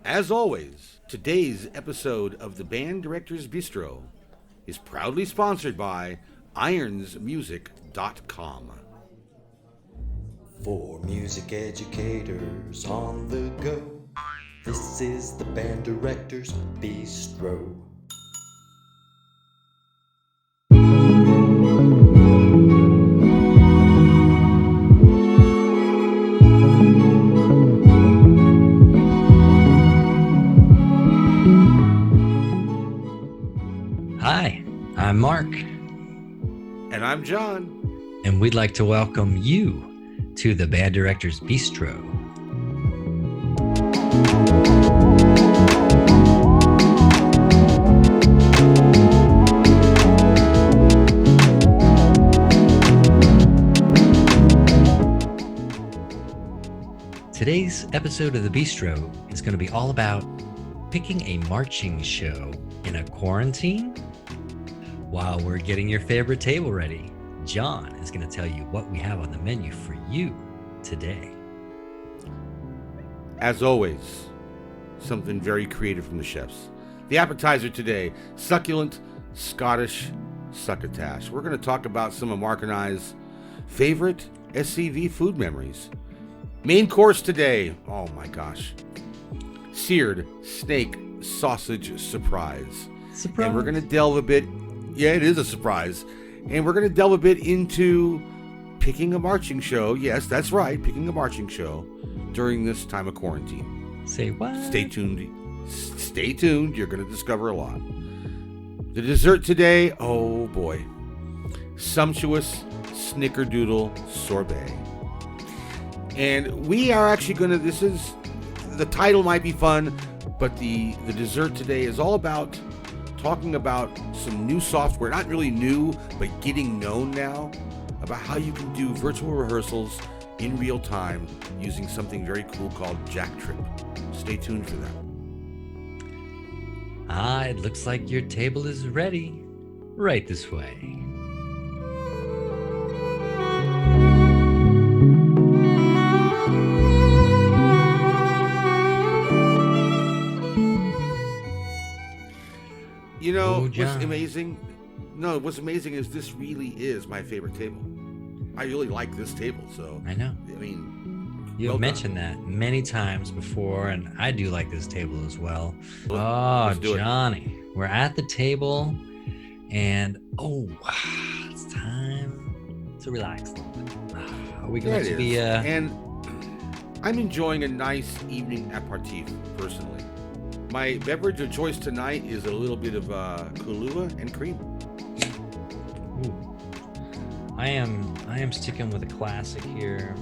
As always, today's episode of the Band Directors Bistro is proudly sponsored by ironsmusic.com. For music educators on the go, this is the Band Directors Bistro. Hi, I'm Mark. And I'm John. And we'd like to welcome you to the Band Directors Bistro. Today's episode of the Bistro is going to be all about picking a marching show in a quarantine. While we're getting your favorite table ready, John is going to tell you what we have on the menu for you today. As always, something very creative from the chefs. The appetizer today, Succulent Scottish Succotash. We're going to talk about some of Mark and I's favorite SCV food memories. Main course today, oh my gosh, seared snake sausage surprise. And we're going to delve a bit, yeah, it is a surprise. And we're going to delve a bit into picking a marching show. Yes, that's right, picking a marching show during this time of quarantine. Say what? Stay tuned. Stay tuned. You're going to discover a lot. The dessert today, oh boy. Sumptuous Snickerdoodle Sorbet. And we are actually going to, the title might be fun, but the dessert today is all about talking about some new software, not really new, but getting known now, about how you can do virtual rehearsals in real time using something very cool called JackTrip. Stay tuned for that. It looks like your table is ready. Right this way. You know, what's John. amazing? No, what's amazing is this really is my favorite table. I really like this table, so. I know. I mean, You've well mentioned that many times before, and I do like this table as well. Let's do it. Johnny, we're at the table, and it's time to relax a little bit. Are we going to be... And I'm enjoying a nice evening aperitif, personally. My beverage of choice tonight is a little bit of Kahlua and cream. Ooh. I am sticking with a classic here.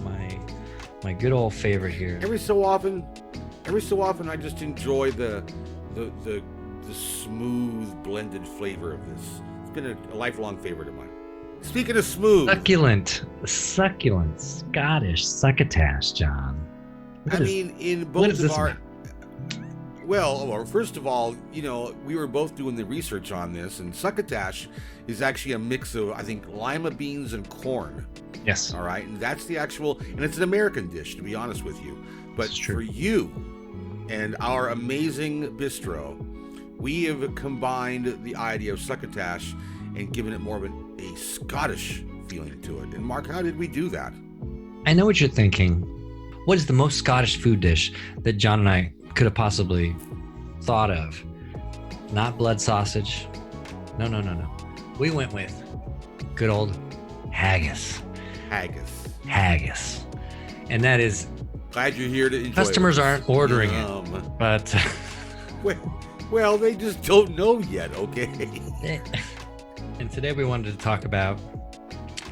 My good old favorite here. Every so often, I just enjoy the smooth blended flavor of this. It's been a lifelong favorite of mine. Speaking of smooth, Succulent Scottish Succotash, John. In both of our. Well, first of all, we were both doing the research on this, and Succotash is actually a mix of, I think, lima beans and corn. Yes. All right, and that's the actual, and it's an American dish, to be honest with you. But for you and our amazing bistro, we have combined the idea of Succotash and given it more of a Scottish feeling to it. And Mark, how did we do that? I know what you're thinking. What is the most Scottish food dish that John and I could have possibly thought of? Not blood sausage. No. We went with good old haggis. Haggis. And that is... Glad you're here to enjoy customers it. Aren't ordering it, but... well, they just don't know yet, okay? And today we wanted to talk about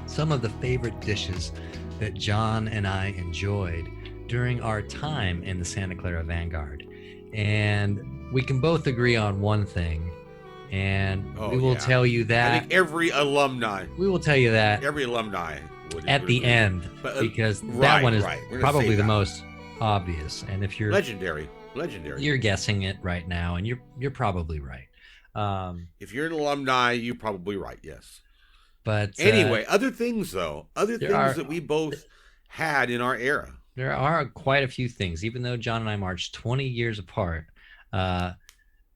some of the favorite dishes that John and I enjoyed during our time in the Santa Clara Vanguard. And we can both agree on one thing, and we will tell you that. I think every alumni. We will tell you that. Every alumni would at the end, because that one is probably the most obvious. And if you're legendary, you're guessing it right now, and you're probably right. If you're an alumni, you're probably right. Yes. But anyway, other things that we both had in our era. There are quite a few things, even though John and I marched 20 years apart. Uh,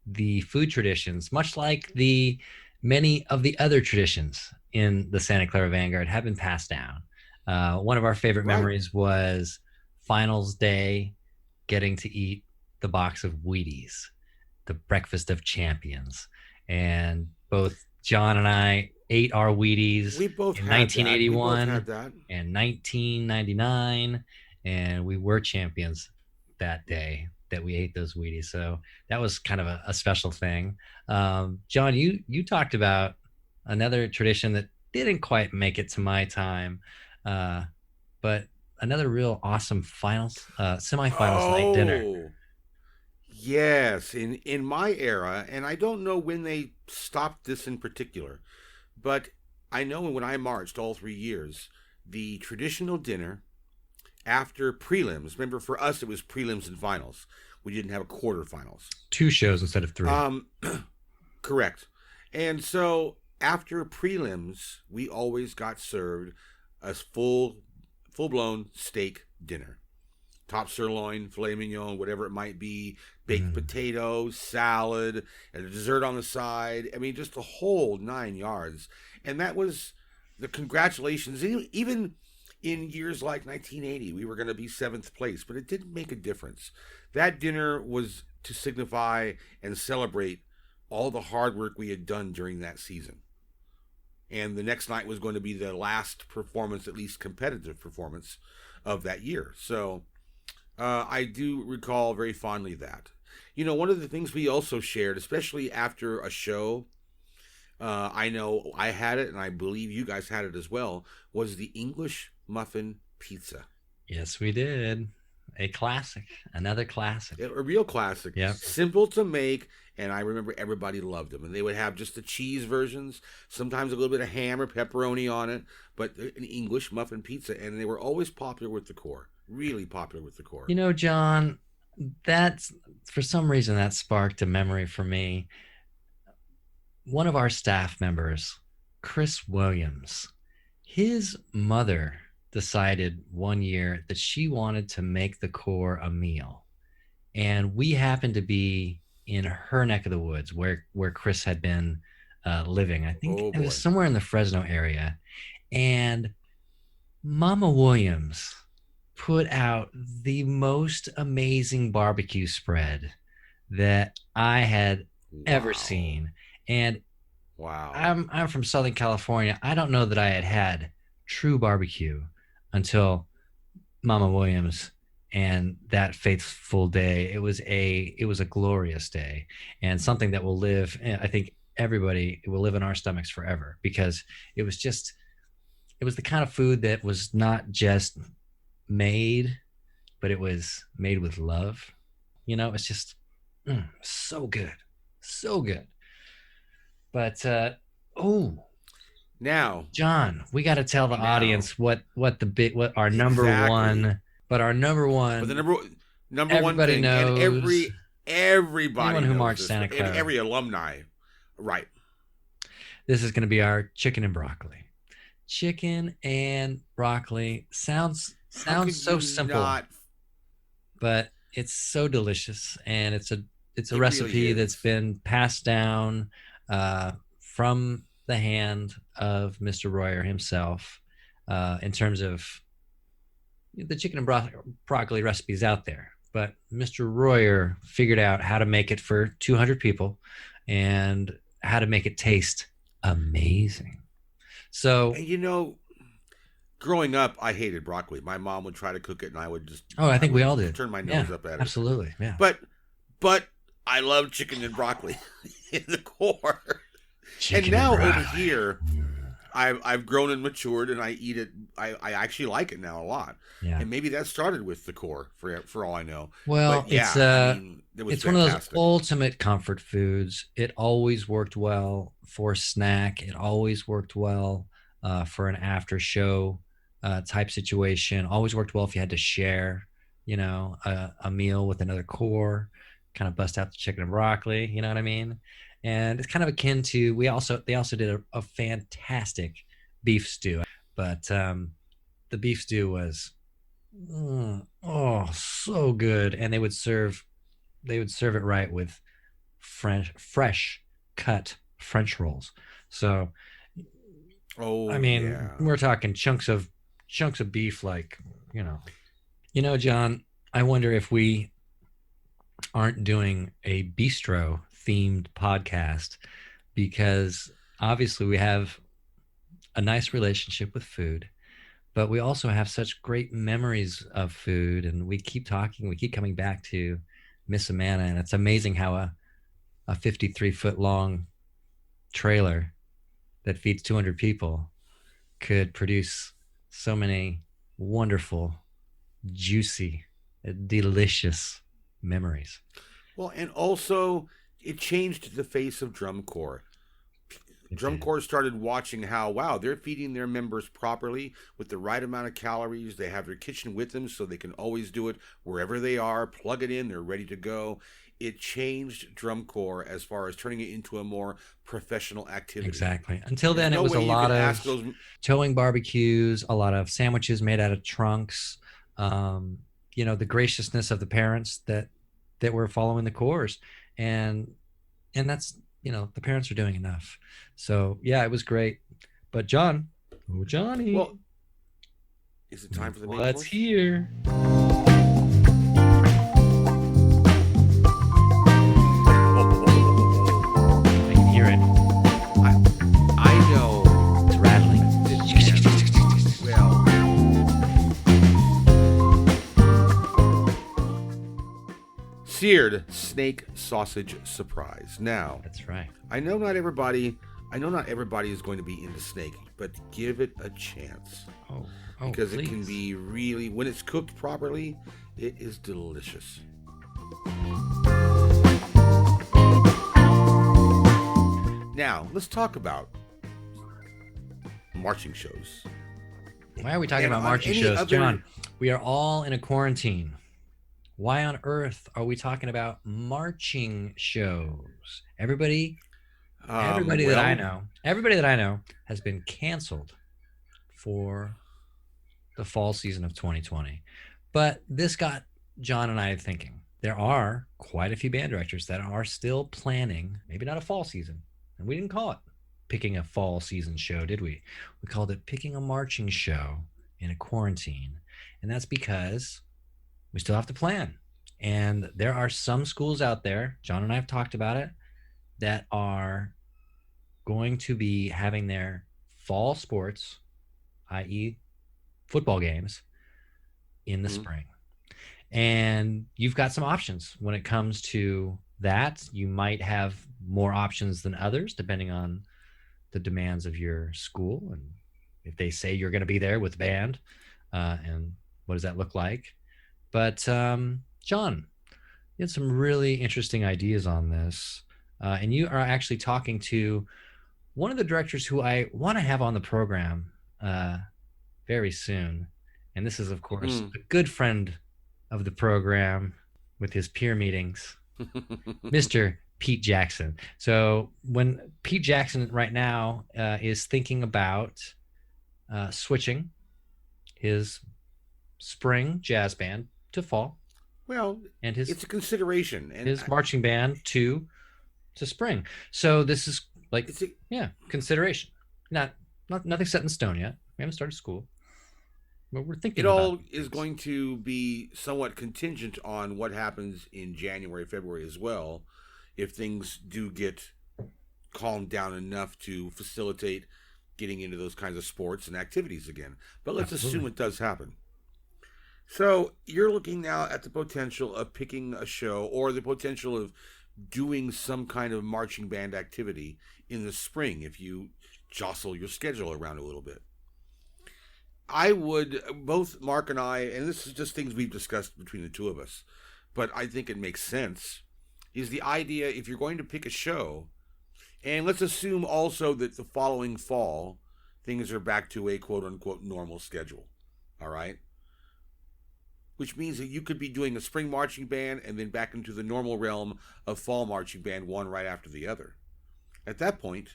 the food traditions, much like the many of the other traditions in the Santa Clara Vanguard, have been passed down. One of our favorite Right. memories was finals day, getting to eat the box of Wheaties, the breakfast of champions. And both John and I ate our Wheaties We both in had that. We both had 1981 that. and 1999, and we were champions that day that we ate those Wheaties. So that was kind of a special thing. John, you talked about another tradition that didn't quite make it to my time, uh, but another real awesome finals, semifinals night dinner. Oh, yes. In my era, and I don't know when they stopped this in particular, but I know when I marched all 3 years, the traditional dinner after prelims. Remember, for us, it was prelims and finals. We didn't have a quarterfinals. Two shows instead of three. Um, correct. And so after prelims, we always got served a full blown steak dinner. Top sirloin, filet mignon, whatever it might be, baked Mm. potatoes, salad, and a dessert on the side. I mean, just the whole 9 yards. And that was the congratulations. Even in years like 1980, we were going to be seventh place, but it didn't make a difference. That dinner was to signify and celebrate all the hard work we had done during that season. And the next night was going to be the last performance, at least competitive performance of that year. So I do recall very fondly that. You know, one of the things we also shared, especially after a show, I know I had it, and I believe you guys had it as well, was the English muffin pizza. Yes, we did. A classic, another classic. A real classic, Yep. simple to make, and I remember everybody loved them. And they would have just the cheese versions, sometimes a little bit of ham or pepperoni on it, but an English muffin pizza, and they were always popular with the core. Really popular with the core. You know, John, that's for some reason that sparked a memory for me. One of our staff members, Chris Williams, his mother decided one year that she wanted to make the core a meal. And we happened to be in her neck of the woods where Chris had been living. I think Oh it was boy. somewhere in the Fresno area. And Mama Williams put out the most amazing barbecue spread that I had ever Wow. seen. And Wow. I'm from Southern California. I don't know that I had had true barbecue until Mama Williams and that faithful day. It was a glorious day, and something that will live. I think everybody it will live in our stomachs forever, because it was just it was the kind of food that was not just made, but it was made with love. It's just so good, so good. But oh, Now, John, we got to tell the now, audience what our number exactly. one, but our number But the one, number one everybody thing, and knows, everybody anyone who knows marched this, Santa and Clara, every alumni, right? this is going to be our chicken and broccoli. Chicken and broccoli How sounds could so you simple, not? but it's so delicious, and it's a It really recipe that's is. been passed down from the hand of Mr. Royer himself, in terms of the chicken and broccoli recipes out there. But Mr. Royer figured out how to make it for 200 people and how to make it taste amazing. So, And growing up, I hated broccoli. My mom would try to cook it, and oh, I I think we would all did. turn my Yeah, nose up at it. absolutely. Yeah. But, but I love chicken and broccoli in the core. And Chicken and now over broccoli. here, I've grown and matured, and I eat it. I actually like it now a lot, Yeah. and maybe that started with the core for all I know. Well, But it's yeah, I mean, it was it's one of those fantastic. ultimate comfort foods. It always worked well for snack. It always worked well for an after show type situation. Always worked well if you had to share, a meal with another core. Kind of bust out the chicken and broccoli. You know what I mean? And it's kind of akin to they also did a fantastic beef stew, but the beef stew was Oh, so good. And they would serve it right with fresh cut French rolls. So I Oh mean, yeah. we're talking chunks of beef, like, you know. John, I wonder if we aren't doing a bistro themed podcast, because obviously we have a nice relationship with food, but we also have such great memories of food, and we keep coming back to Miss Amana, and it's amazing how a 53-foot long trailer that feeds 200 people could produce so many wonderful, juicy, delicious memories. Well, and also it changed the face of drum corps. It Drum did. corps started watching how, wow, they're feeding their members properly with the right amount of calories. They have their kitchen with them so they can always do it wherever they are, plug it in, they're ready to go. It changed drum corps as far as turning it into a more professional activity. Exactly. Until There's then, it no was a way you lot could ask of those. towing barbecues, a lot of sandwiches made out of trunks. Um, the graciousness of the parents that were following the course, and that's, the parents are doing enough. So yeah, it was great. But John, oh Johnny, Well, is it time for the main what's course? here? I can hear it. I, I know. It's rattling. Well, seared snake sausage surprise. Now, That's right. I know not everybody is going to be into snake, but give it a chance Oh, because it can please. be really, when it's cooked properly, it is delicious. Now, let's talk about marching shows. Why are we talking And about on marching any shows, other John? We are all in a quarantine. Why on earth are we talking about marching shows? well, Everybody that I know has been canceled for the fall season of 2020. But this got John and I thinking. There are quite a few band directors that are still planning, maybe not a fall season, and we didn't call it picking a fall season show, did we? We called it picking a marching show in a quarantine. And that's because we still have to plan. And there are some schools out there, John and I have talked about it, that are going to be having their fall sports, i.e., football games, in the mhm. spring. And you've got some options when it comes to that. You might have more options than others, depending on the demands of your school. And if they say you're going to be there with band, and what does that look like? But John, you had some really interesting ideas on this. And you are actually talking to one of the directors who I want to have on the program uh, very soon. And this is, of course, Mm. a good friend of the program with his peer meetings, Mr. Pete Jackson. So when Pete Jackson right now is thinking about switching his spring jazz band to fall, Well, and it's a consideration, and his marching band to spring. So this is like, it's a, yeah, consideration. Not nothing set in stone yet. We haven't started school, but we're it thinking about all is things. going to be somewhat contingent on what happens in January, February as well, if things do get calmed down enough to facilitate getting into those kinds of sports and activities again. But let's assume Absolutely. it does happen. So you're looking now at the potential of picking a show or the potential of doing some kind of marching band activity in the spring if you jostle your schedule around a little bit. I would, both Mark and I, and this is just things we've discussed between the two of us, but I think it makes sense, is the idea if you're going to pick a show, and let's assume also that the following fall, things are back to a quote unquote normal schedule. All right? Which means that you could be doing a spring marching band and then back into the normal realm of fall marching band, one right after the other. At that point,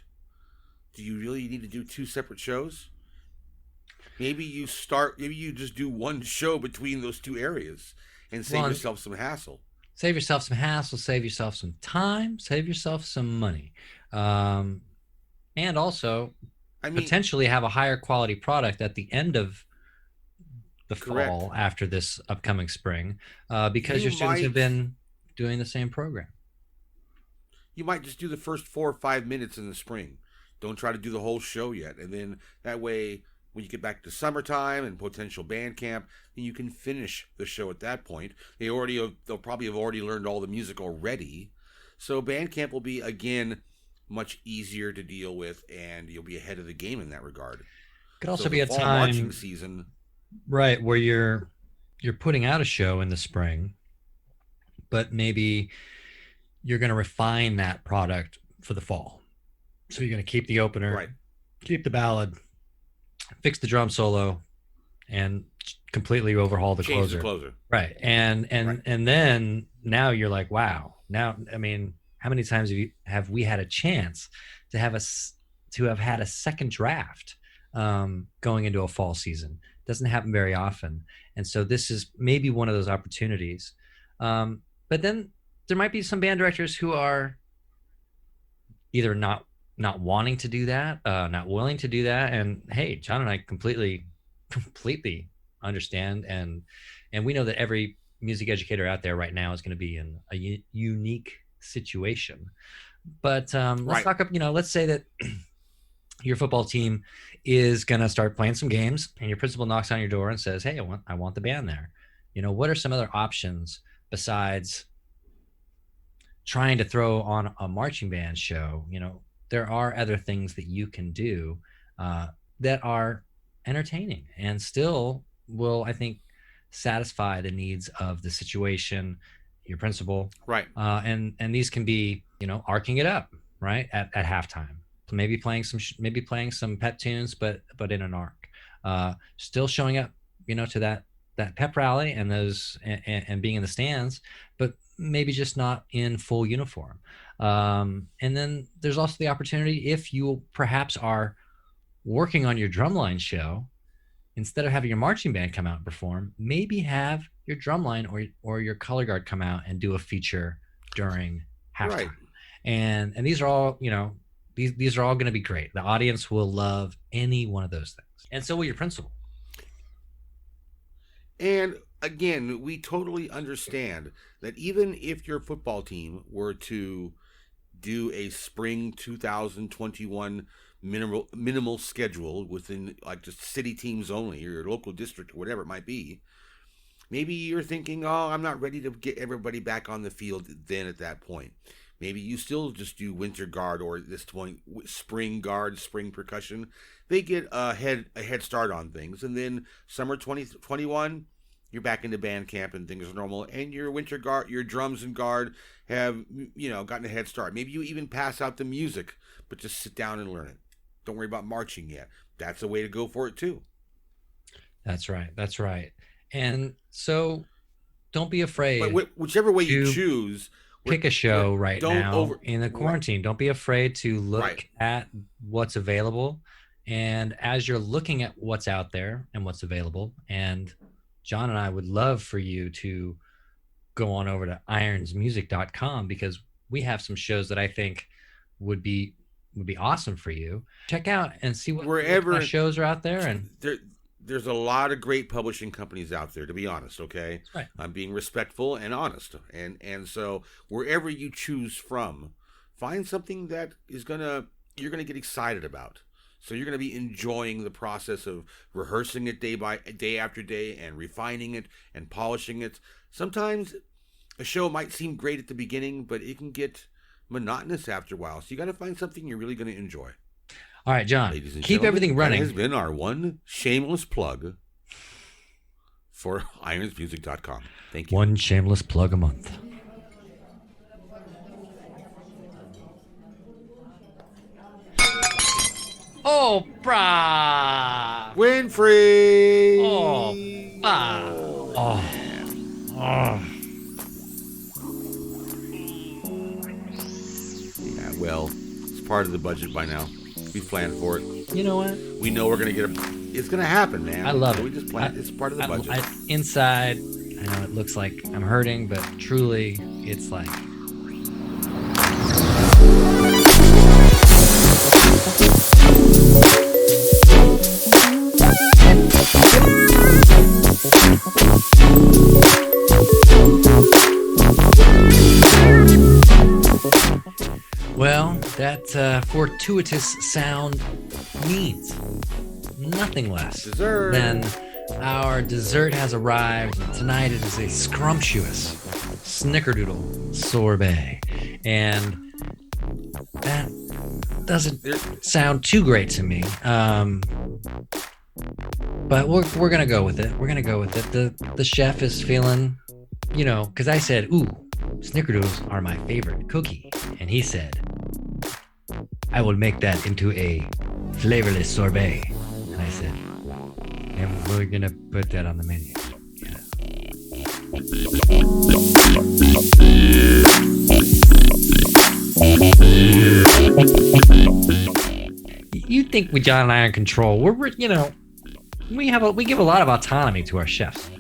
do you really need to do two separate shows? Maybe you just do one show between those two areas and save yourself some hassle. Save yourself some hassle, save yourself some time, save yourself some money. And also potentially have a higher quality product at the end of the fall after this upcoming spring, because your students have been doing the same program. You might just do the first 4 or 5 minutes in the spring. Don't try to do the whole show yet. And then that way, when you get back to summertime and potential band camp, then you can finish the show at that point. They'll probably have already learned all the music already. So band camp will be, again, much easier to deal with, and you'll be ahead of the game in that regard. Could also be a time marching season, right, where you're putting out a show in the spring, but maybe you're going to refine that product for the fall. So you're going to keep the opener, keep the ballad, fix the drum solo, and completely overhaul the Change closer. The closer. Right. And then now you're like, wow. Now, I mean, how many times have we had a chance to have had a second draft going into a fall season? Doesn't happen very often. And so this is maybe one of those opportunities. But then there might be some band directors who are either not wanting to do that, not willing to do that. And hey, John and I completely understand. And we know that every music educator out there right now is going to be in a unique situation. But let's talk up, let's say that your football team is going to start playing some games and your principal knocks on your door and says, hey, I want the band there. What are some other options besides trying to throw on a marching band show? There are other things that you can do that are entertaining and still will, I think, satisfy the needs of the situation, your principal. Right. And these can be, arcing it up, right, at halftime. Maybe playing some pep tunes, but in an arc. Still showing up, to that pep rally and those and being in the stands, but maybe just not in full uniform. And then there's also the opportunity, if you perhaps are working on your drumline show, instead of having your marching band come out and perform, maybe have your drumline or your color guard come out and do a feature during halftime. Right. And these are all, these are all going to be great. The audience will love any one of those things. And so will your principal. And again, we totally understand that even if your football team were to do a spring 2021 minimal schedule within like just city teams only, or your local district, or whatever it might be, maybe you're thinking, oh, I'm not ready to get everybody back on the field then at that point. Maybe you still just do winter guard, or at this point, spring guard, spring percussion. They get a head start on things. And then summer 2021, you're back into band camp and things are normal. And your winter guard, your drums and guard have, gotten a head start. Maybe you even pass out the music, but just sit down and learn it. Don't worry about marching yet. That's a way to go for it too. That's right. And so don't be afraid. But whichever way you choose, pick a show now in the quarantine. Don't be afraid to look at what's available. And as you're looking at what's out there and what's available, and John and I would love for you to go on over to ironsmusic.com, because we have some shows that I think would be awesome for you. Check out and see what kind of shows are out there. And there's a lot of great publishing companies out there, to be honest, okay? Right. I'm being respectful and honest. And so wherever you choose from, find something that you're going to get excited about. So you're going to be enjoying the process of rehearsing it day after day and refining it and polishing it. Sometimes a show might seem great at the beginning, but it can get monotonous after a while. So you got to find something you're really going to enjoy. All right, John, keep everything running. That has been our one shameless plug for ironsmusic.com. Thank you. One shameless plug a month. Oh, brah. Winfrey. Oh, brah. Oh. Oh. Well, it's part of the budget by now. We planned for it. You know what? We know we're going to get a It's gonna happen, man. I love it. We just plan. It's part of the budget. Inside, I know it looks like I'm hurting, but truly, it's like. Well, that fortuitous sound means nothing less than our dessert has arrived. Tonight it is a scrumptious Snickerdoodle sorbet. And that doesn't sound too great to me. But we're gonna go with it. We're gonna go with it. The chef is feeling, because I said, ooh, Snickerdoodles are my favorite cookie. And he said, I will make that into a flavorless sorbet. And I said, and we're gonna put that on the menu. Yeah. You think John and I are in control? We give a lot of autonomy to our chefs.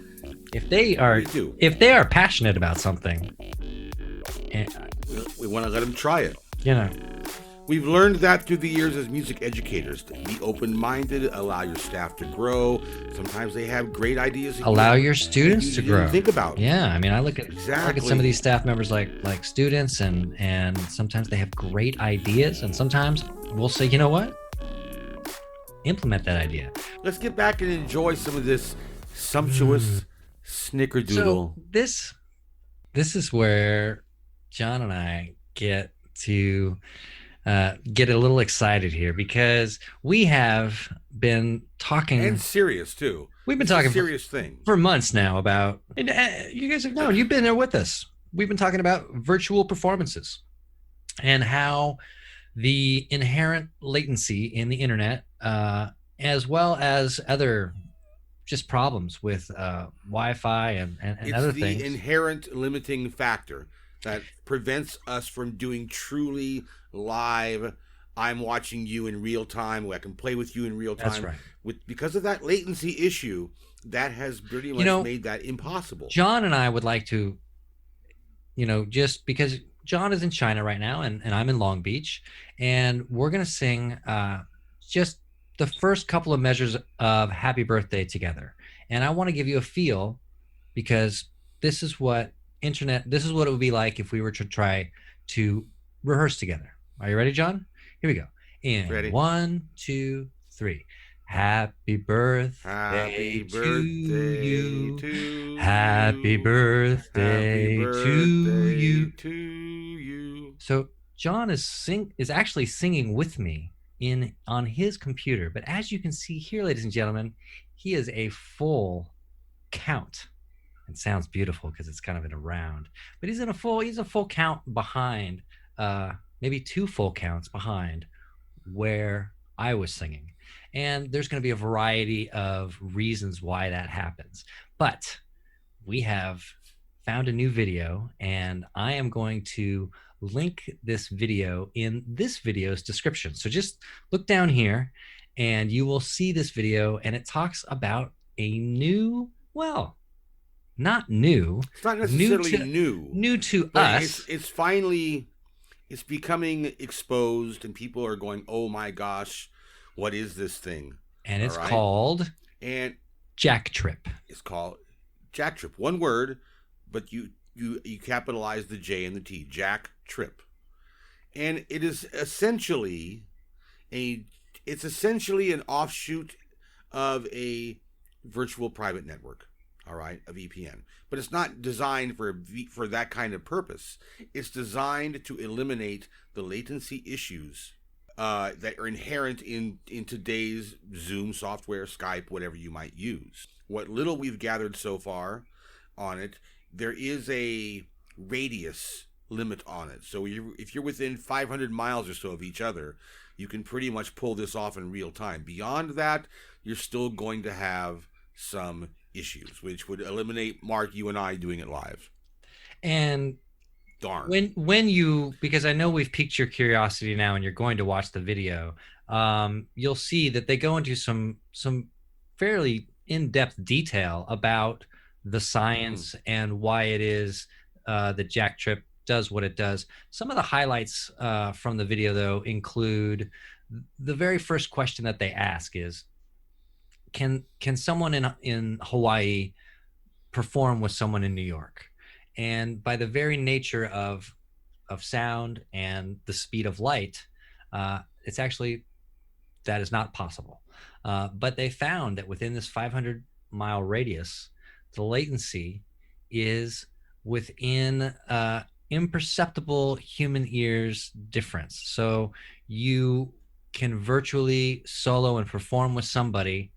If they are passionate about something, we want to let them try it. We've learned that through the years as music educators. To be open-minded, allow your staff to grow. Sometimes they have great ideas. Allow your students to grow. Think about. Yeah, I mean, I look at some of these staff members like students, and sometimes they have great ideas, and sometimes we'll say, you know what? Implement that idea. Let's get back and enjoy some of this sumptuous Snickerdoodle. So this is where John and I get to get a little excited here, because we have been talking, and serious too. We've been talking serious thing for months now about. And, you guys have known. You've been there with us. We've been talking about virtual performances and how the inherent latency in the internet, as well as other just problems with Wi-Fi and other things. It's the inherent limiting factor that prevents us from doing truly live. I'm watching you in real time. I can play with you in real time. That's right. Because of that latency issue, that has pretty much made that impossible. John and I would like to, just because John is in China right now and I'm in Long Beach, and we're going to sing just the first couple of measures of Happy Birthday together. And I want to give you a feel, because this is what it would be like if we were to try to rehearse together. Are you ready, John? Here we go. Ready. 1, 2, 3. Happy birthday to you. Happy birthday to you. So John is actually singing with me on his computer, but as you can see here, ladies and gentlemen, he is a full count. It sounds beautiful because it's kind of in a round, but he's a full count behind, maybe 2 full counts behind where I was singing. And there's going to be a variety of reasons why that happens. But we have found a new video, and I am going to link this video in this video's description. So just look down here and you will see this video, and it talks about a new, well, not new. It's not necessarily new to us. It's becoming exposed, and people are going, oh my gosh, what is this thing? And it's called JackTrip. It's called JackTrip. One word, but you capitalize the J and the T. JackTrip. And it is essentially an offshoot of a virtual private network, all right, of VPN. But it's not designed for that kind of purpose. It's designed to eliminate the latency issues that are inherent in today's Zoom software, Skype, whatever you might use. What little we've gathered so far on it, there is a radius limit on it. So if you're within 500 miles or so of each other, you can pretty much pull this off in real time. Beyond that, you're still going to have some issues, which would eliminate, Mark, you and I doing it live. And darn, when you, because I know we've piqued your curiosity now and you're going to watch the video, you'll see that they go into some fairly in-depth detail about the science and why it is that JackTrip does what it does. Some of the highlights from the video, though, include the very first question that they ask is, can someone in Hawaii perform with someone in New York? And by the very nature of sound and the speed of light, it's actually, that is not possible. But they found that within this 500-mile radius, the latency is within imperceptible human ears difference. So you can virtually solo and perform with somebody,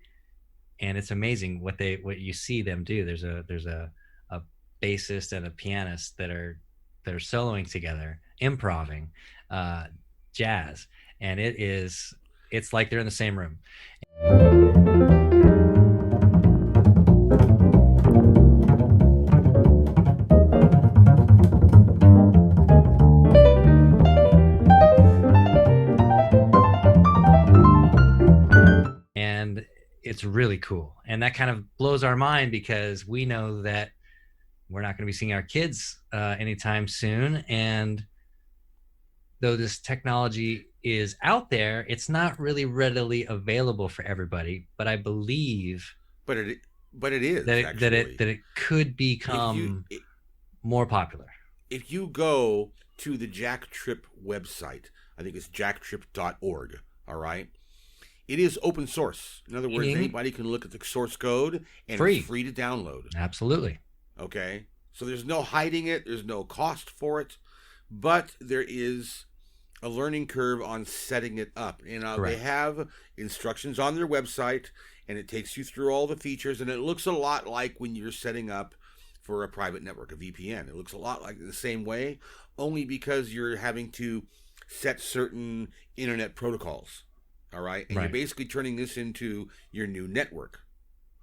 and it's amazing what you see them do. There's a bassist and a pianist that are soloing together, improving jazz, and it's like they're in the same room. And it's really cool. And that kind of blows our mind, because we know that we're not going to be seeing our kids anytime soon. And though this technology is out there, it's not really readily available for everybody. But I believe, but it is that it could become more popular. If you go to the JackTrip website, I think it's jacktrip.org. All right. It is open source. In other words, anybody can look at the source code, and it's free to download. Absolutely. Okay. So there's no hiding it. There's no cost for it. But there is a learning curve on setting it up. And they have instructions on their website, and it takes you through all the features. And it looks a lot like when you're setting up for a private network, a VPN. It looks a lot like the same way, only because you're having to set certain internet protocols. All right. And you're basically turning this into your new network.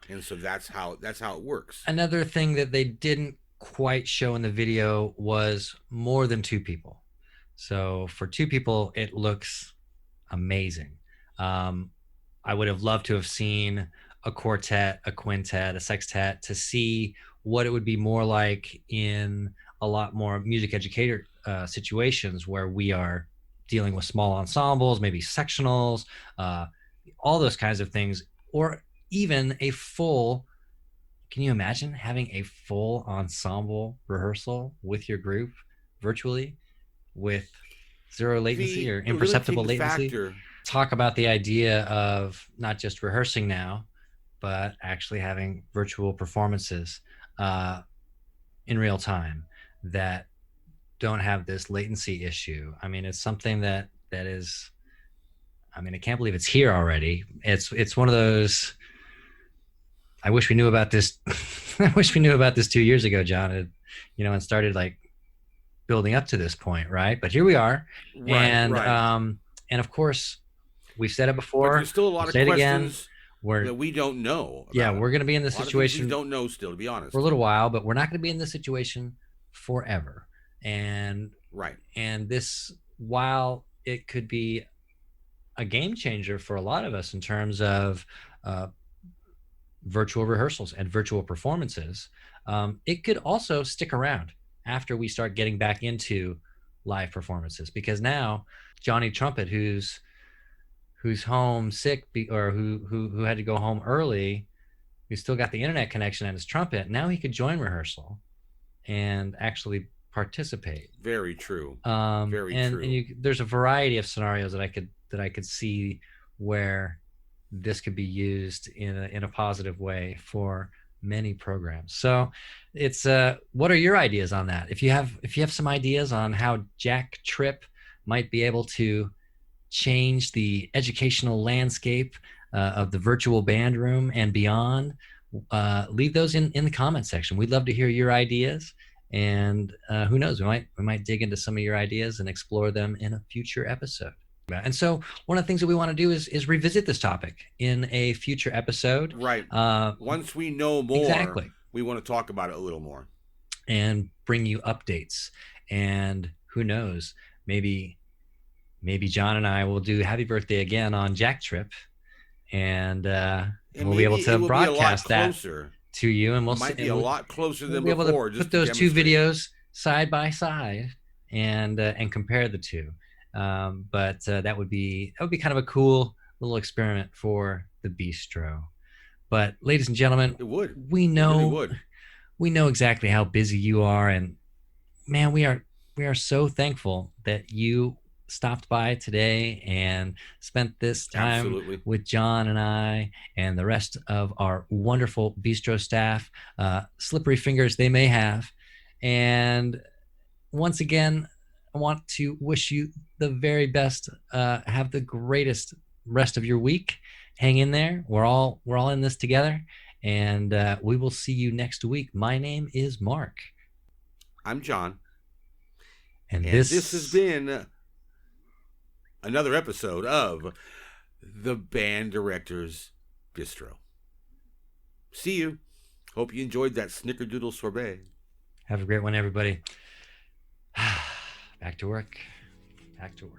And so that's how it works. Another thing that they didn't quite show in the video was more than two people. So for two people, it looks amazing. I would have loved to have seen a quartet, a quintet, a sextet, to see what it would be more like in a lot more music educator situations where we are dealing with small ensembles, maybe sectionals, all those kinds of things, or even a full, can you imagine having a full ensemble rehearsal with your group virtually with zero latency or imperceptible latency? Talk about the idea of not just rehearsing now, but actually having virtual performances in real time that don't have this latency issue. I mean, it's something that is, I mean, I can't believe it's here already. It's one of those, I wish we knew about this. I wish we knew about this 2 years ago, John, and started like building up to this point. Right. But here we are. And of course we've said it before. But there's still a lot of questions that we don't know. We're going to be in this situation. We don't know still, to be honest, for a little while, but we're not going to be in this situation forever. And this, while it could be a game changer for a lot of us in terms of virtual rehearsals and virtual performances, it could also stick around after we start getting back into live performances, because now Johnny Trumpet, who's home sick or who had to go home early, who still got the internet connection and his trumpet, now he could join rehearsal and actually participate. Very true. True. And there's a variety of scenarios that I could see where this could be used in a positive way for many programs. So it's what are your ideas on that? If you have some ideas on how JackTrip might be able to change the educational landscape of the virtual band room and beyond, leave those in the comment section. We'd love to hear your ideas. And who knows, we might dig into some of your ideas and explore them in a future episode. And so one of the things that we want to do is revisit this topic in a future episode. Right. Once we know more, we want to talk about it a little more. And bring you updates. And who knows, maybe John and I will do Happy Birthday again on JackTrip. And And we'll be able maybe to it will be a lot broadcast that closer. to you, and It might be a lot closer we'll than be able before. to Just put those to two demonstrate. videos side by side and compare the two. But that would be kind of a cool little experiment for the bistro. But ladies and gentlemen, It would. we It really know would. we know exactly how busy you are, and man, we are so thankful that you stopped by today and spent this time Absolutely. with John and I and the rest of our wonderful bistro staff, slippery fingers they may have. And once again, I want to wish you the very best. Have the greatest rest of your week. Hang in there. We're all in this together, and we will see you next week. My name is Mark, I'm John. and And this has been another episode of the Band Directors Bistro. See you. Hope you enjoyed that Snickerdoodle sorbet. Have a great one, everybody. Back to work. Back to work.